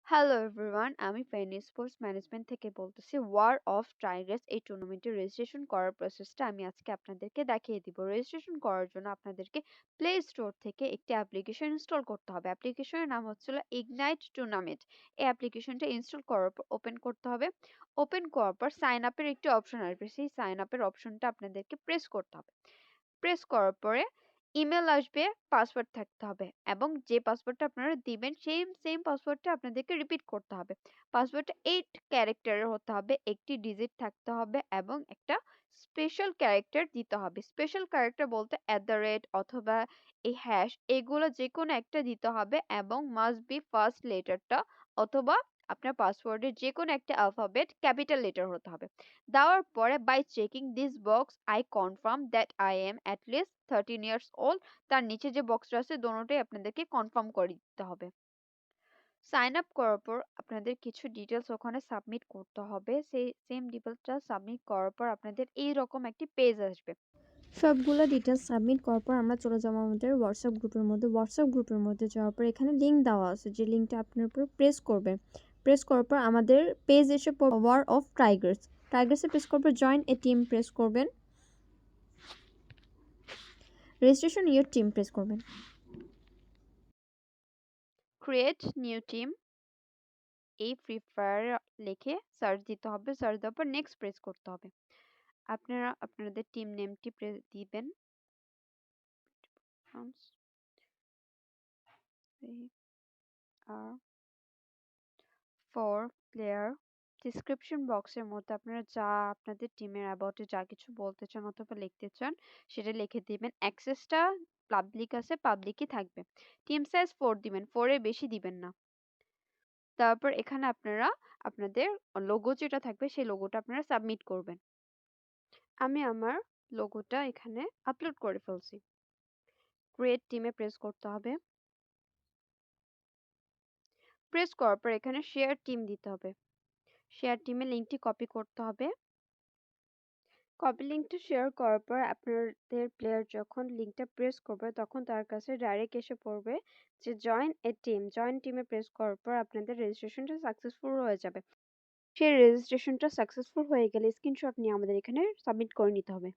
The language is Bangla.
হ্যালো এভরিওয়ান, আমি ফেনী স্পোর্টস ম্যানেজমেন্ট থেকে বলতেছি। ওয়ার অফ টাইগার্স এই টুর্নামেন্টে রেজিস্ট্রেশন করার প্রসেসটা আমি আজকে আপনাদেরকে দেখিয়ে দিব। রেজিস্ট্রেশন করার জন্য আপনাদেরকে প্লে স্টোর থেকে একটি অ্যাপ্লিকেশন ইনস্টল করতে হবে। অ্যাপ্লিকেশনের নাম হচ্ছিল ইগনাইট টুর্নামেন্ট। এই অ্যাপ্লিকেশনটা ইনস্টল করার পর ওপেন করতে হবে। ওপেন করার পর সাইন আপের একটি অপশন আসবে, সেই সাইন আপের অপশনটা আপনাদেরকে প্রেস করতে হবে। প্রেস করার পরে ইমেল আসবে, পাসওয়ার্ড থাকতে হবে এবং যে পাসওয়ার্ডটা আপনারা দিবেন সেম পাসওয়ার্ডটা আপনাদেরকে রিপিট করতে হবে। পাসওয়ার্ডটা 8 ক্যারেক্টারের হতে হবে, একটি ডিজিট থাকতে হবে এবং একটা স্পেশাল ক্যারেক্টার দিতে হবে। স্পেশাল ক্যারেক্টার বলতে অথবা এই হ্যাশ, এগুলো যে কোনো একটা দিতে হবে এবং মাস্ট বি ফার্স্ট লেটারটা অথবা আপনার পাসওয়ার্ডের যে কোনো একটা অ্যালফাবেট ক্যাপিটাল লেটার হতে হবে। দেওয়ার পরে by checking this box I confirm that I am at least 13 years old, তার নিচে যে বক্সটা আছে দোনোটাই আপনাদেরকে কনফার্ম করে দিতে হবে। সাইন আপ করার পর আপনাদের কিছু ডিটেলস ওখানে সাবমিট করতে হবে। সেই সেম ডিটেলসটা সাবমিট করার পর আপনাদের এইরকম একটি পেজ আসবে। সবগুলো ডিটেলস সাবমিট করার পর আমরা চলে যাবো আমাদের হোয়াটসঅ্যাপ গ্রুপের মধ্যে। হোয়াটসঅ্যাপ গ্রুপের মধ্যে যাওয়ার পর এখানে লিঙ্ক দেওয়া আছে, যে লিঙ্কটা আপনার উপর প্রেস করবেন। প্রেস করার পর আমাদের পেজ এসে ওয়ার অফ টাইগার্সে প্রেস করার পর জয়েন এ টিম প্রেস করবেন। রেজিস্ট্রেশন ইয়োর টিম প্রেস করবেন। ক্রিয়েট নিউ টিম, এই ফ্রি ফায়ার লিখে সার্চ দিতে হবে। সার্চ দেওয়ার পর নেক্সট প্রেস করতে হবে। আপনারা আপনাদের টিম নেমটি দিবেন। আর 4 প্লেয়ার। ডিসক্রিপশন বক্সের মধ্যে আপনারা যা আপনাদের টিমের অ্যাবাউটে যা কিছু বলতে চান অথবা লিখতে চান সেটা লিখে দিবেন। অ্যাক্সেসটা পাবলিক আছে, পাবলিকই থাকবে। টিম সাইজ 4 দিবেন, 4 এর বেশি দিবেন না। তারপর এখানে আপনারা আপনাদের লোগো যেটা থাকবে সেই লোগোটা আপনারা সাবমিট করবেন। আমি আমার লোগোটা এখানে আপলোড করে ফেলছি। ক্রিয়েট টিমে প্রেস করতে হবে। প্রেস করার পর এখানে শেয়ার টিম দিতে হবে। শেয়ার টিমে লিঙ্কটি কপি করতে হবে। কপি লিঙ্কটা শেয়ার করার পর আপনাদের প্লেয়ার যখন লিঙ্কটা প্রেস করবে তখন তার কাছে ডাইরেক্ট এসে পড়বে যে জয়েন এ টিম। জয়েন টিমে প্রেস করার পর আপনাদের রেজিস্ট্রেশনটা সাকসেসফুল হয়ে যাবে। সেই রেজিস্ট্রেশনটা সাকসেসফুল হয়ে গেলে স্ক্রিনশট নিয়ে আমাদের এখানে সাবমিট করে নিতে হবে।